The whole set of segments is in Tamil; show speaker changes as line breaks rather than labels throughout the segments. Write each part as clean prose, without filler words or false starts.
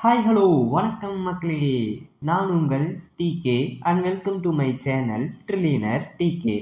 ஹாய் ஹலோ வணக்கம் மக்களே. நான் உங்கள் DK and welcome to my channel trillionaire DK.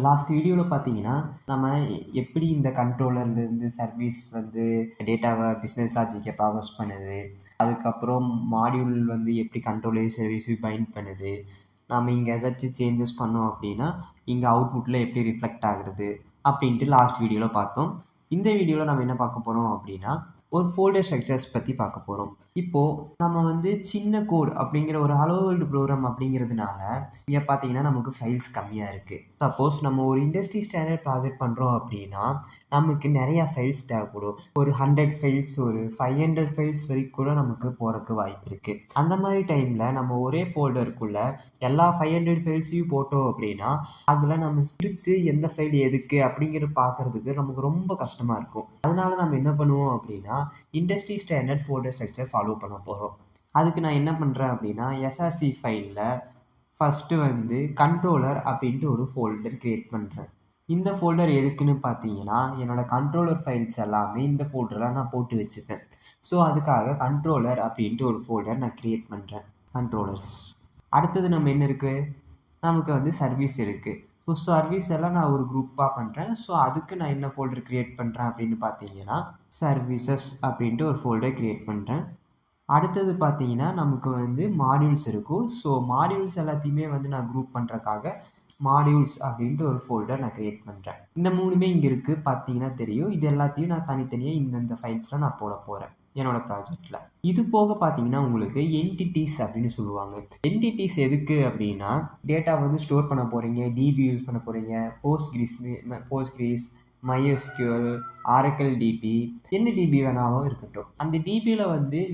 Last வீடியோவில் பார்த்தீங்கன்னா நம்ம எப்படி இந்த கண்ட்ரோலர்லேருந்து சர்வீஸ் டேட்டாவை பிஸ்னஸ் லாஜிக்கை ப்ராசஸ் பண்ணுது, அதுக்கப்புறம் மாடியூல் எப்படி கண்ட்ரோலர் சர்வீஸு பைண்ட் பண்ணுது, நம்ம இங்கே ஏதாச்சும் சேஞ்சஸ் பண்ணோம் அப்படின்னா இங்கே அவுட்புட்டில் எப்படி ரிஃப்ளெக்ட் ஆகுறது அப்படின்ட்டு லாஸ்ட் வீடியோவில் பார்த்தோம். இந்த வீடியோவில் நம்ம என்ன பார்க்க போகிறோம் அப்படின்னா ஒரு ஃபோல்டர் ஸ்ட்ரக்சர்ஸ் பற்றி பார்க்க போகிறோம். இப்போது நம்ம சின்ன கோட் அப்படிங்கிற ஒரு ஹலோ வேர்ல்டு ப்ரோக்ராம் அப்படிங்கிறதுனால இங்கே பார்த்தீங்கன்னா நமக்கு ஃபைல்ஸ் கம்மியாக இருக்குது. சப்போஸ் நம்ம ஒரு இண்டஸ்ட்ரி ஸ்டாண்டர்ட் ப்ராஜெக்ட் பண்ணுறோம் அப்படின்னா நமக்கு நிறையா ஃபைல்ஸ் தேவைப்படும். ஒரு 100 ஃபைல்ஸ், ஒரு 500 ஃபைல்ஸ் வரைக்கும் கூட நமக்கு போகிறதுக்கு வாய்ப்பு இருக்குது. அந்த மாதிரி டைமில் நம்ம ஒரே ஃபோல்டருக்குள்ளே எல்லா 500 ஃபைல்ஸையும் போட்டோம் அப்படின்னா அதில் நம்ம பிரித்து எந்த ஃபைல் எதுக்கு அப்படிங்கிறது பார்க்குறதுக்கு நமக்கு ரொம்ப கஷ்டமாக இருக்கும். அதனால நம்ம என்ன பண்ணுவோம் அப்படின்னா industry standard folder structure follow பண்ண போகிறோம். அதுக்கு நான் என்ன பண்ணுறேன் அப்படின்னா எஸ்ஆர்சி ஃபைலில் ஃபஸ்ட்டு கண்ட்ரோலர் அப்படின்ட்டு ஒரு ஃபோல்டர் க்ரியேட் பண்ணுறேன். இந்த ஃபோல்டர் எதுக்குன்னு பார்த்தீங்கன்னா என்னோடய கண்ட்ரோலர் ஃபைல்ஸ் எல்லாமே இந்த ஃபோல்டரில் நான் போட்டு வச்சுப்பேன். ஸோ அதுக்காக கண்ட்ரோலர் அப்படின்ட்டு ஒரு ஃபோல்டர் நான் க்ரியேட் பண்ணுறேன். கண்ட்ரோலர்ஸ் அடுத்தது நம்ம என்ன இருக்குது, நமக்கு சர்வீஸ் இருக்குது. ஸோ சர்வீஸ் எல்லாம் நான் ஒரு குரூப்பாக பண்ணுறேன். ஸோ அதுக்கு நான் என்ன ஃபோல்டர் க்ரியேட் பண்ணுறேன் அப்படின்னு பார்த்தீங்கன்னா சர்வீசஸ் அப்படின்ட்டு ஒரு ஃபோல்டர் க்ரியேட் பண்ணுறேன். அடுத்தது பார்த்தீங்கன்னா நமக்கு மாடியூல்ஸ் இருக்கும். ஸோ மாடியூல்ஸ் எல்லாத்தையுமே நான் குரூப் பண்ணுறக்காக மாடியூல்ஸ் அப்படின்ட்டு ஒரு ஃபோல்டர் நான் க்ரியேட் பண்ணுறேன். இந்த மூணுமே இங்கே இருக்குது, பார்த்தீங்கன்னா தெரியும். இது எல்லாத்தையும் நான் தனித்தனியாக இந்தந்த ஃபைல்ஸில் நான் போட போகிறேன் என்னோடய ப்ராஜெக்டில். இது போக பார்த்தீங்கன்னா உங்களுக்கு என்டிட்டிஸ் அப்படின்னு சொல்லுவாங்க. என்டிட்டிஸ் எதுக்கு அப்படின்னா டேட்டா ஸ்டோர் பண்ண போகிறீங்க, டிபி யூஸ் பண்ண போகிறீங்க, போஸ்ட்கிரிஸ், MySQL, Oracle டிபி, என்ன டிபி வேணாலும் இருக்கட்டும். அந்த டிபியில்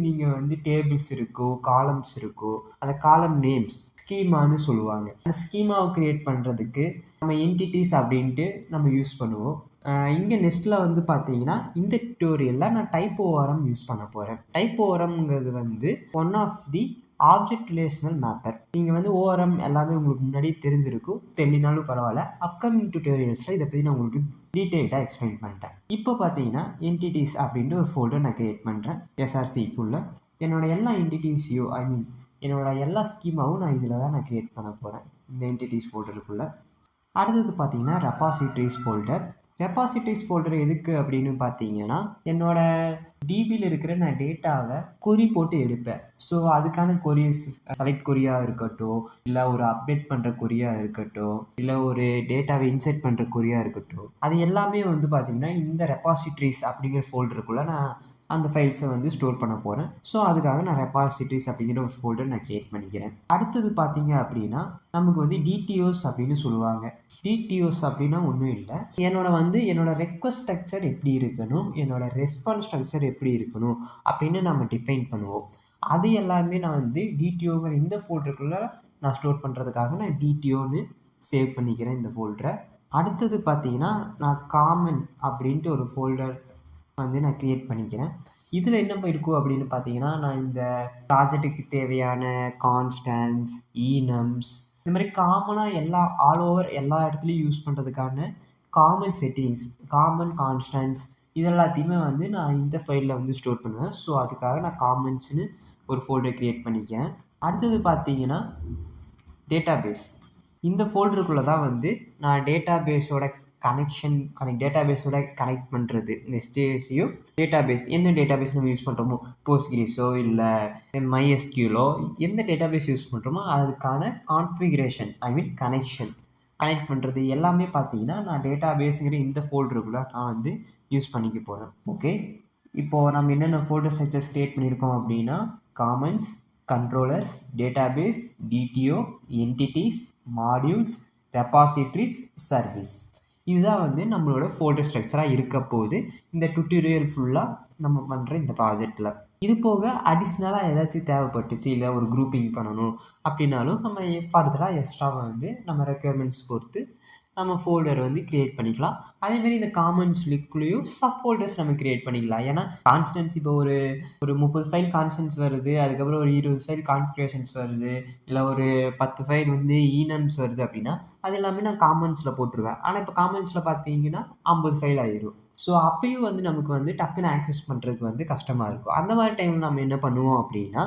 நீங்கள் டேபிள்ஸ் இருக்கோ, காலம்ஸ் இருக்கோ, அந்த காலம் நேம்ஸ் ஸ்கீமான்னு சொல்லுவாங்க. அந்த ஸ்கீமாவை க்ரியேட் பண்ணுறதுக்கு நம்ம என்டிட்டிஸ் அப்படின்ட்டு நம்ம யூஸ் பண்ணுவோம். இங்கே நெக்ஸ்ட்டில் பார்த்தீங்கன்னா இந்த டியூட்டோரியலில் நான் டைப்போஆர்எம் யூஸ் பண்ண போகிறேன். டைப்போஆர்எம்ங்கிறது one of the object relational method. நீங்கள் ஓஆர்எம் எல்லாமே உங்களுக்கு முன்னாடியே தெரிஞ்சிருக்கும், தெரியலனாலும் பரவாயில்ல. அப்கமிங் டியூட்டோரியல்ஸில் இதை பற்றி நான் உங்களுக்கு டீட்டெயில்டாக எக்ஸ்பிளைன் பண்ணுறேன். இப்போ பார்த்தீங்கன்னா என்டிட்டிஸ் அப்படின்ட்டு ஒரு ஃபோல்டர் நான் க்ரியேட் பண்ணுறேன். எஸ்ஆர்சிக்குள்ளே என்னோடய எல்லா என்டிட்டிஸையும் என்னோடய எல்லா ஸ்கீமாவும் நான் இதில் தான் நான் க்ரியேட் பண்ண போகிறேன், இந்த என்டிட்டிஸ் ஃபோல்டருக்குள்ளே. அடுத்தது பார்த்தீங்கன்னா ரெபாசிட்ரிஸ் ஃபோல்டர். ரெபாசிட்ரிஸ் ஃபோல்டர் எதுக்கு அப்படின்னு பார்த்தீங்கன்னா என்னோடய டிபியில் இருக்கிற நான் டேட்டாவை கொரி போட்டு எடுப்பேன். ஸோ அதுக்கான கொரிஸ் செலக்ட் கொரியாக இருக்கட்டும், இல்லை ஒரு அப்டேட் பண்ணுற கொரியாக இருக்கட்டும், இல்லை ஒரு டேட்டாவை இன்சர்ட் பண்ணுற கொரியாக இருக்கட்டும், அது எல்லாமே பார்த்தீங்கன்னா இந்த ரெபாசிட்ரிஸ் அப்படிங்கிற ஃபோல்டருக்குள்ளே நான் அந்த ஃபைல்ஸை ஸ்டோர் பண்ண போகிறேன். ஸோ அதுக்காக நான் ரெபாசிட்ரிஸ் அப்படிங்கிற ஒரு ஃபோல்டர் நான் க்ரியேட் பண்ணிக்கிறேன். அடுத்தது பார்த்தீங்க அப்படின்னா நமக்கு டிடிஓஸ் அப்படின்னு சொல்லுவாங்க. டிடிஓஸ் அப்படின்னா ஒன்றும் இல்லை, என்னோட ரெக்வஸ்ட் ஸ்ட்ரக்சர் எப்படி இருக்கணும், என்னோட ரெஸ்பான்ஸ் ஸ்ட்ரக்சர் எப்படி இருக்கணும் அப்படின்னு நம்ம டிஃபைன் பண்ணுவோம். அது எல்லாமே நான் டிடிஓங்கிற இந்த ஃபோல்டருக்குள்ளே நான் ஸ்டோர் பண்ணுறதுக்காக நான் டிடிஓன்னு சேவ் பண்ணிக்கிறேன் இந்த ஃபோல்டரை. அடுத்தது பார்த்தீங்கன்னா நான் காமன் அப்படின்ட்டு ஒரு ஃபோல்டர் நான் க்ரியேட் பண்ணிக்கிறேன். இதில் என்ன இருக்கும் அப்படின்னு பார்த்தீங்கன்னா நான் இந்த ப்ராஜெக்ட்டுக்கு தேவையான கான்ஸ்டன்ஸ், ஈனம்ஸ், இந்த மாதிரி காமனாக ஆல் ஓவர் எல்லா இடத்துலையும் யூஸ் பண்ணுறதுக்கான காமன் செட்டிங்ஸ், காமன் கான்ஸ்டன்ஸ் இது எல்லாத்தையுமே நான் இந்த ஃபைலில் ஸ்டோர் பண்ணுவேன். ஸோ அதுக்காக நான் காமன்ஸ்னு ஒரு ஃபோல்டர் க்ரியேட் பண்ணிக்கிறேன். அடுத்தது பார்த்தீங்கன்னா டேட்டாபேஸ். இந்த ஃபோல்டருக்குள்ளே தான் நான் டேட்டாபேஸோட டேட்டாபேஸோட கனெக்ட் பண்ணுறது. நெக்ஸ்ட்டையும் டேட்டாபேஸ் என்ன டேட்டாபேஸ் நம்ம யூஸ் பண்ணுறோமோ, போஸ்ட்கிரிஸோ இல்லை MySQLோ எந்த டேட்டாபேஸ் யூஸ் பண்ணுறோமோ அதுக்கான கான்ஃபிகரேஷன் கனெக்ட் பண்ணுறது எல்லாமே பார்த்தீங்கன்னா நான் டேட்டாபேஸுங்கிற இந்த ஃபோல்டருக்குள்ளே நான் யூஸ் பண்ணிக்க போகிறேன். ஓகே, இப்போது நம்ம என்னென்ன ஃபோல்டர் ஸ்ட்ரக்சர்ஸ் க்ரியேட் பண்ணியிருக்கோம் அப்படின்னா commons, controllers, database, TDO, entities, modules, ரெபாசிட்ரிஸ், service. இதுதான் நம்மளோட ஃபோல்டர் ஸ்ட்ரக்சராக இருக்க போகுது இந்த டியூட்டோரியல் ஃபுல்லாக நம்ம பண்ணுற இந்த ப்ராஜெக்டில். இது போக அடிஷ்னலாக ஏதாச்சும் தேவைப்பட்டுச்சு, இல்லை ஒரு குரூப்பிங் பண்ணணும் அப்படின்னாலும் நம்ம ஃபர்தராக எக்ஸ்ட்ராவை நம்ம ரெக்குயர்மெண்ட்ஸ் பொறுத்து நம்ம ஃபோல்டர் வந்து கிரியேட் பண்ணிக்கலாம். அதேமாரி இந்த காமன்ஸ் லிங்க்லேயும் சப் ஃபோல்டர்ஸ் நம்ம கிரியேட் பண்ணிக்கலாம். ஏன்னா கான்ஸ்டன்ஸ் இப்போ ஒரு ஒரு 30 ஃபைல் கான்ஸ்டன்ஸ் வருது, அதுக்கப்புறம் ஒரு 20 ஃபைல் கான்ஃபிகரேஷன்ஸ் வருது, இல்லை ஒரு 10 ஃபைல் வந்து ஈனம்ஸ் வருது அப்படின்னா அது எல்லாமே நான் காமன்ஸில் போட்டுருவேன். ஆனால் இப்போ காமன்ஸில் பார்த்தீங்கன்னா 50 ஃபைல் ஆயிரும். ஸோ அப்பயும் வந்து நமக்கு வந்து டக்குன்னு ஆக்சஸ் பண்ணுறதுக்கு வந்து கஷ்டமாக இருக்கும். அந்த மாதிரி டைமில் நம்ம என்ன பண்ணுவோம் அப்படின்னா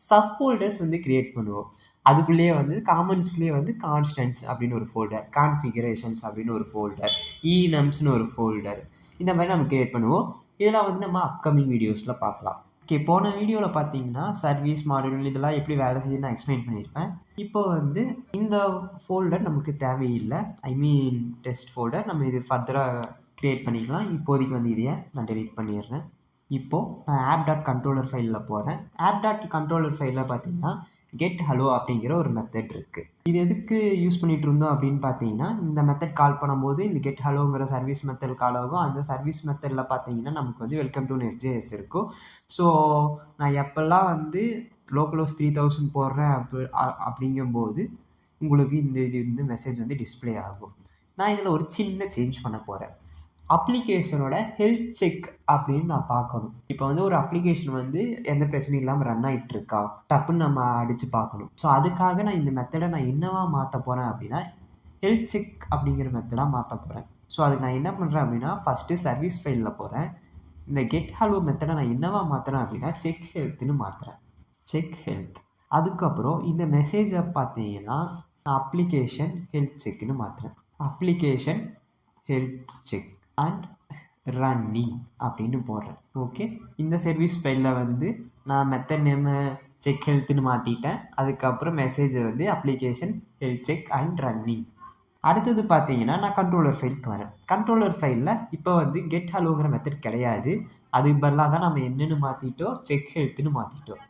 சப் ஃபோல்டர்ஸ் வந்து கிரியேட் பண்ணுவோம். அதுக்குள்ளேயே வந்து காமன்ஸ்குள்ளேயே வந்து கான்ஸ்டன்ட்ஸ் அப்படின்னு ஒரு ஃபோல்டர், கான்ஃபிகரேஷன்ஸ் அப்படின்னு ஒரு ஃபோல்டர், ஈனம்ஸ்னு ஒரு ஃபோல்டர், இந்த மாதிரி நம்ம கிரியேட் பண்ணுவோம். இதெல்லாம் வந்து நம்ம அப்கமிங் வீடியோஸில் பார்க்கலாம். ஓகே, போன வீடியோவில் பார்த்தீங்கன்னா சர்வீஸ் மாடியூல் இதெல்லாம் எப்படி வேலை செய்யுதுன்னு நான் எக்ஸ்பிளைன் பண்ணியிருப்பேன். இப்போ வந்து இந்த ஃபோல்டர் நமக்கு தேவையில்லை, ஐ மீன் டெஸ்ட் ஃபோல்டர். நம்ம இது ஃபர்தராக க்ரியேட் பண்ணிக்கலாம். இப்போதைக்கு வந்து இதையே நான் டெலீட் பண்ணிடுறேன். இப்போது நான் ஆப் டாட் கண்ட்ரோலர் ஃபைலில் போகிறேன். ஆப் டாட் கண்ட்ரோலர் ஃபைலில் பார்த்தீங்கன்னா கெட் ஹலோ அப்படிங்கிற ஒரு மெத்தட் இருக்குது. இது எதுக்கு யூஸ் பண்ணிகிட்டு இருந்தோம் அப்படின்னு பார்த்தீங்கன்னா, இந்த மெத்தட் கால் பண்ணும்போது இந்த கெட் ஹலோங்கிற சர்வீஸ் மெத்தட் கால் ஆகும். அந்த சர்வீஸ் மெத்தடில் பார்த்தீங்கன்னா நமக்கு வந்து வெல்கம் டு எஸ்ஜேஎஸ் இருக்கும். ஸோ நான் எப்போல்லாம் வந்து லோக்கலோஸ் 3000 போடுறேன் அப்படிங்கும்போது உங்களுக்கு இந்த மெசேஜ் வந்து டிஸ்பிளே ஆகும். நான் இதில் ஒரு சின்ன சேஞ்ச் பண்ண போகிறேன். அப்ளிகேஷனோட ஹெல்த் செக் அப்படின்னு நான் பார்க்கணும். இப்போ வந்து ஒரு அப்ளிகேஷன் வந்து எந்த பிரச்சனையும் இல்லாமல் ரன் ஆகிட்டு இருக்கா டப்புன்னு நம்ம அடித்து பார்க்கணும். ஸோ அதுக்காக நான் இந்த மெத்தடை நான் என்னவா மாற்ற போகிறேன் அப்படின்னா ஹெல்த் செக் அப்படிங்கிற மெத்தடாக மாற்ற போகிறேன். ஸோ அதுக்கு நான் என்ன பண்ணுறேன் அப்படின்னா ஃபஸ்ட்டு சர்வீஸ் ஃபைலில் போகிறேன். இந்த கெட் ஹலோ மெத்தடை நான் என்னவா மாற்றுறேன் அப்படின்னா செக் ஹெல்த்னு மாற்றுறேன். Check health. அதுக்கப்புறம் இந்த மெசேஜை பார்த்தீங்கன்னா நான் அப்ளிகேஷன் ஹெல்த் செக்னு மாற்றுறேன். Application health check and running அப்படின்னு போடுறேன். ஓகே, இந்த சர்வீஸ் ஃபைலில் வந்து நான் மெத்தட் நேமை செக் ஹெல்த்னு மாற்றிட்டேன். அதுக்கப்புறம் மெசேஜை வந்து application health check and running. அடுத்தது பார்த்தீங்கன்னா நான் கண்ட்ரோலர் ஃபைலுக்கு வரேன். கண்ட்ரோலர் ஃபைலில் இப்போ வந்து கெட் ஹலோங்கிற மெத்தட் கிடையாது. அதுக்கு பதிலாக தான் நம்ம என்னென்னு மாற்றிட்டோம், செக் ஹெல்த்னு மாற்றிட்டோம்.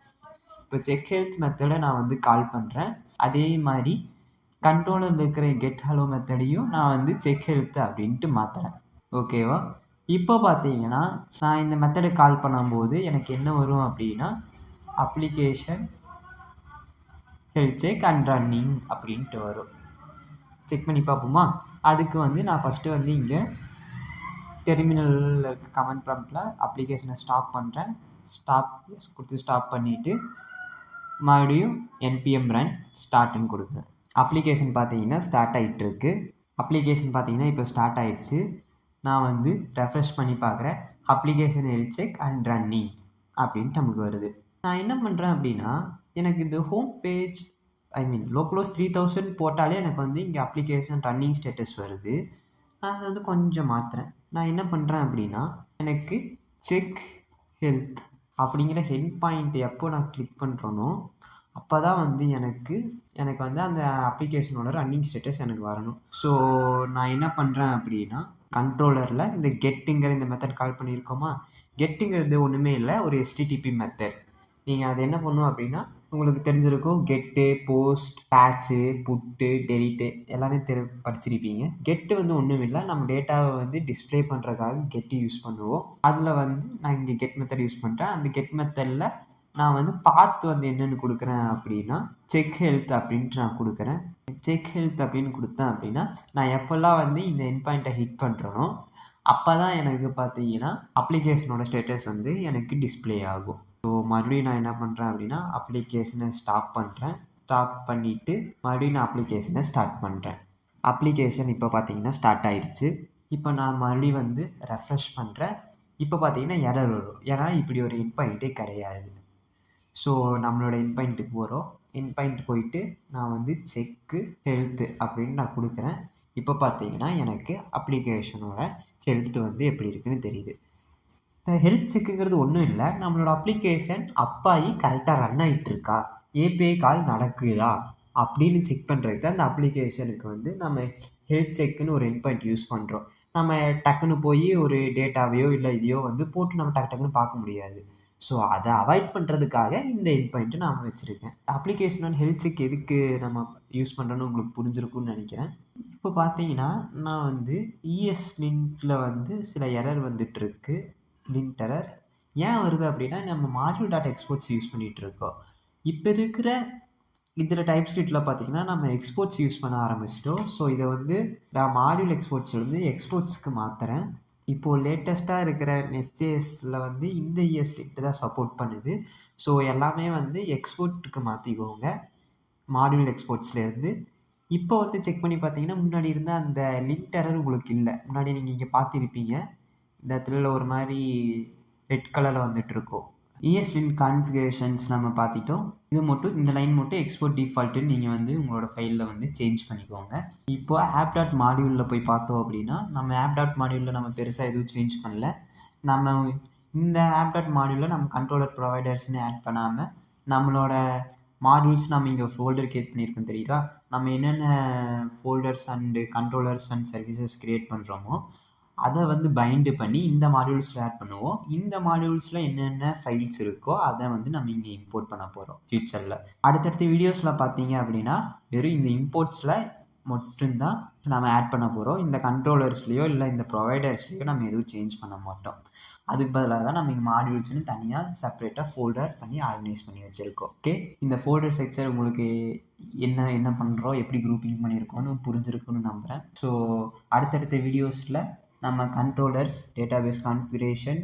இப்போ செக் ஹெல்த் மெத்தடை நான் வந்து கால் பண்ணுறேன். அதே மாதிரி கண்ட்ரோலரில் இருக்கிற கெட் ஹலோ மெத்தடையும் நான் வந்து செக் ஹெல்த் அப்படின்ட்டு மாற்றுறேன். ஓகேவா? இப்போ பார்த்தீங்கன்னா நான் இந்த மெத்தடை கால் பண்ணும்போது எனக்கு என்ன வரும் அப்படின்னா application health check and running அப்படின்ட்டு வரும். செக் பண்ணி பார்ப்போமா? அதுக்கு வந்து நான் ஃபஸ்ட்டு வந்து இங்கே டெர்மினலில் இருக்க கமெண்ட் ப்ராம்ப்டில் அப்ளிகேஷனை ஸ்டாப் பண்ணுறேன். ஸ்டாப் எஸ் கொடுத்து ஸ்டாப் பண்ணிவிட்டு மறுபடியும் என்பிஎம் ரன் ஸ்டார்ட்னு கொடுக்குறேன். அப்ளிகேஷன் பார்த்தீங்கன்னா ஸ்டார்ட் ஆகிட்டுருக்கு. அப்ளிகேஷன் பார்த்தீங்கன்னா இப்போ ஸ்டார்ட் ஆகிடுச்சு. நான் வந்து ரெஃப்ரெஷ் பண்ணி பார்க்குறேன். Application health check and running அப்படின்ட்டு நமக்கு வருது. நான் என்ன பண்ணுறேன் அப்படின்னா எனக்கு இந்த ஹோம் பேஜ் ஐ மீன் லோக்கலோஸ் 3000 போட்டாலே எனக்கு வந்து இங்கே அப்ளிகேஷன் ரன்னிங் ஸ்டேட்டஸ் வருது. நான் அதை வந்து கொஞ்சம் மாற்றுறேன். நான் என்ன பண்ணுறேன் அப்படின்னா எனக்கு செக் ஹெல்த் அப்படிங்கிற ஹெட் பாயிண்ட் எப்போ நான் கிளிக் பண்ணுறேனோ அப்போ தான் வந்து எனக்கு வந்து அந்த அப்ளிகேஷனோட ரன்னிங் ஸ்டேட்டஸ் எனக்கு வரணும். ஸோ நான் என்ன பண்ணுறேன் அப்படின்னா கண்ட்ரோலரில் இந்த கெட்டுங்கிற இந்த மெத்தட் கால் பண்ணியிருக்கோமா, கெட்டுங்கிறது ஒன்றுமே இல்லை, ஒரு எஸ்டிடிபி மெத்தட். நீங்கள் அது என்ன பண்ணும் அப்படின்னா உங்களுக்கு தெரிஞ்சிருக்கும், கெட்டு, போஸ்ட், பேட்ச்சு, புட்டு, டெலிட்டு எல்லாமே படிச்சிருப்பீங்க. கெட்டு வந்து ஒன்றும் இல்லை, நம்ம டேட்டாவை வந்து டிஸ்பிளே பண்ணுறதுக்காக கெட்டு யூஸ் பண்ணுவோம். அதில் வந்து நான் இங்கே கெட் மெத்தட் யூஸ் பண்ணுறேன். அந்த கெட் மெத்தடில் நான் வந்து பாத் வந்து என்னென்னு கொடுக்குறேன் அப்படின்னா செக் ஹெல்த் அப்படின்ட்டு நான் கொடுக்குறேன். செக் ஹெல்த் அப்படின்னு கொடுத்தேன் அப்படின்னா நான் எப்போல்லாம் வந்து இந்த எண்ட் பாயிண்ட்டை ஹிட் பண்ணுறேனோ அப்போ தான் எனக்கு பார்த்தீங்கன்னா அப்ளிகேஷனோட ஸ்டேட்டஸ் வந்து எனக்கு டிஸ்பிளே ஆகும். ஸோ மறுபடியும் நான் என்ன பண்ணுறேன் அப்படின்னா அப்ளிகேஷனை ஸ்டாப் பண்ணுறேன். ஸ்டாப் பண்ணிவிட்டு மறுபடியும் நான் அப்ளிகேஷனை ஸ்டார்ட் பண்ணுறேன். அப்ளிகேஷன் இப்போ பார்த்தீங்கன்னா ஸ்டார்ட் ஆகிடுச்சு. இப்போ நான் மறுபடியும் வந்து ரெஃப்ரெஷ் பண்ணுறேன். இப்போ பார்த்தீங்கன்னா எரர் வரும், ஏன்னா இப்படி ஒரு எண்ட் பாயிண்ட்டே கிடையாது. ஸோ நம்மளோட எண்ட் பாயிண்ட்டுக்கு போகிறோம். எண்ட் பாயிண்ட் போயிட்டு நான் வந்து செக்கு ஹெல்த்து அப்படின்னு நான் கொடுக்குறேன். இப்போ பார்த்தீங்கன்னா எனக்கு அப்ளிகேஷனோட ஹெல்த் வந்து எப்படி இருக்குன்னு தெரியுது. இந்த ஹெல்த் செக்குங்கிறது ஒன்றும் இல்லை, நம்மளோட அப்ளிகேஷன் அப்பாயி கரெக்டாக ரன் ஆகிட்டுருக்கா, ஏபிஐ கால் நடக்குதா அப்படின்னு செக் பண்ணுறதுக்கு தான் அந்த அப்ளிகேஷனுக்கு வந்து நம்ம ஹெல்த் செக்குன்னு ஒரு எண்ட் பாயிண்ட் யூஸ் பண்ணுறோம். நம்ம டக்குன்னு போய் ஒரு டேட்டாவையோ இல்லை இதையோ வந்து போட்டு நம்ம டக்குன்னு பார்க்க முடியாது. ஸோ அதை அவாய்ட் பண்ணுறதுக்காக இந்த எண்ட் பாயிண்ட்டு நான் வச்சுருக்கேன். அப்ளிகேஷனோட ஹெல்த் செக் எதுக்கு நம்ம யூஸ் பண்ணுறோன்னு உங்களுக்கு புரிஞ்சிருக்கும்னு நினைக்கிறேன். இப்போ பார்த்தீங்கன்னா நான் வந்து லிங்க்கில் வந்து சில எரர் வந்துட்டுருக்கு. லிங்க் எரர் ஏன் வருது அப்படின்னா நம்ம மாடியூல் டாட் எக்ஸ்போர்ட்ஸ் யூஸ் பண்ணிகிட்ருக்கோம். இப்போ இருக்கிற இதில் டைப் ஸ்கிரிப்டில் பார்த்தீங்கன்னா நம்ம எக்ஸ்போர்ட்ஸ் யூஸ் பண்ண ஆரம்பிச்சிட்டோம். ஸோ இதை வந்து நான் மாடியூல் எக்ஸ்போர்ட்ஸ்லேருந்து எக்ஸ்போர்ட்ஸ்க்கு மாற்றுறேன். இப்போது லேட்டஸ்ட்டாக இருக்கிற நெஸ்ட்.js வந்து இந்த ES6 தான் சப்போர்ட் பண்ணுது. ஸோ எல்லாமே வந்து எக்ஸ்போர்ட்டுக்கு மாற்றிக்கோங்க மாடியூல் எக்ஸ்போர்ட்ஸ்லேருந்து. இப்போ வந்து செக் பண்ணி பார்த்தீங்கன்னா முன்னாடி இருந்த அந்த லிங்க் எரர் உங்களுக்கு இல்லை. முன்னாடி நீங்கள் இங்கே பார்த்துருப்பீங்க, இந்த இடத்துல ஒரு மாதிரி ரெட் கலரில் வந்துட்டுருக்கோம். ESLint கான்ஃபிகரேஷன்ஸ் நம்ம பார்த்துட்டோம். இது மட்டும் இந்த லைன் மட்டும் எக்ஸ்போர்ட் டிஃபால்ட்டுன்னு நீங்கள் வந்து உங்களோட ஃபைலில் வந்து சேஞ்ச் பண்ணிக்கோங்க. இப்போ ஆப் டாட் மாடியூலில் போய் பார்த்தோம் அப்படின்னா நம்ம ஆப் டாட் மாடியூலில் நம்ம பெருசாக எதுவும் சேஞ்ச் பண்ணல. நம்ம இந்த ஆப் டாட் மாடியூலில் நம்ம கண்ட்ரோலர் ப்ரொவைடர்ஸ்னு ஆட் பண்ணாமல் நம்மளோட மாடியூல்ஸ் நம்ம இங்கே ஃபோல்டர் கிரியேட் பண்ணியிருக்கோம் தெரியுதா? நம்ம என்னென்ன folders and controllers and services create பண்ணுறோமோ அதை வந்து பைண்டு பண்ணி இந்த மாடியூல்ஸில் ஆட் பண்ணுவோம். இந்த மாடியூல்ஸில் என்னென்ன ஃபைல்ஸ் இருக்கோ அதை வந்து நம்ம இங்கே இம்போர்ட் பண்ண போகிறோம் ஃப்யூச்சரில். அடுத்தடுத்த வீடியோஸில் பார்த்தீங்க அப்படின்னா வெறும் இந்த இம்போர்ட்ஸில் மட்டும்தான் நம்ம ஆட் பண்ண போகிறோம். இந்த கண்ட்ரோலர்ஸ்லேயோ இல்லை இந்த ப்ரொவைடர்ஸ்லேயோ நம்ம எதுவும் சேஞ்ச் பண்ண மாட்டோம். அதுக்கு பதிலாக தான் நம்ம இங்கே மாடியூல்ஸ்னு தனியாக செப்பரேட்டாக ஃபோல்டர் பண்ணி ஆர்கனைஸ் பண்ணி வச்சுருக்கோம். ஓகே, இந்த ஃபோல்டர் செக்ஷன் உங்களுக்கு என்ன பண்ணுறோம், எப்படி குரூப்பிங் பண்ணியிருக்கோன்னு புரிஞ்சிருக்குன்னு நம்புகிறேன். ஸோ அடுத்தடுத்த வீடியோஸில் நம்ம கண்ட்ரோலர்ஸ், டேட்டாபேஸ் கான்ஃபிகரேஷன்,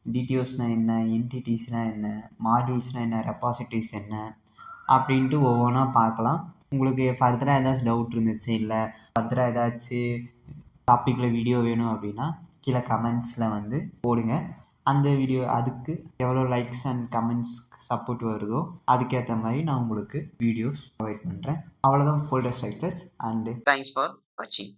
டிடிஓஸ்னால் என்ன, என்டிடிஸ்னால் என்ன, மாடியூல்ஸ்னால் என்ன, ரெபாசிட்டரிஸ் என்ன அப்படின்ட்டு ஒவ்வொன்றா பார்க்கலாம். உங்களுக்கு ஃபர்தராக ஏதாச்சும் டவுட் இருந்துச்சு, இல்லை ஃபர்தராக ஏதாச்சும் டாப்பிக்கில் வீடியோ வேணும் அப்படின்னா கீழே கமெண்ட்ஸில் வந்து போடுங்க. அந்த வீடியோ அதுக்கு எவ்வளோ லைக்ஸ் அண்ட் கமெண்ட்ஸ் சப்போர்ட் வருதோ அதுக்கேற்ற மாதிரி நான் உங்களுக்கு வீடியோஸ் ப்ரொவைட் பண்ணுறேன். அவ்வளோதான் folder structures and thanks for வாட்சிங்.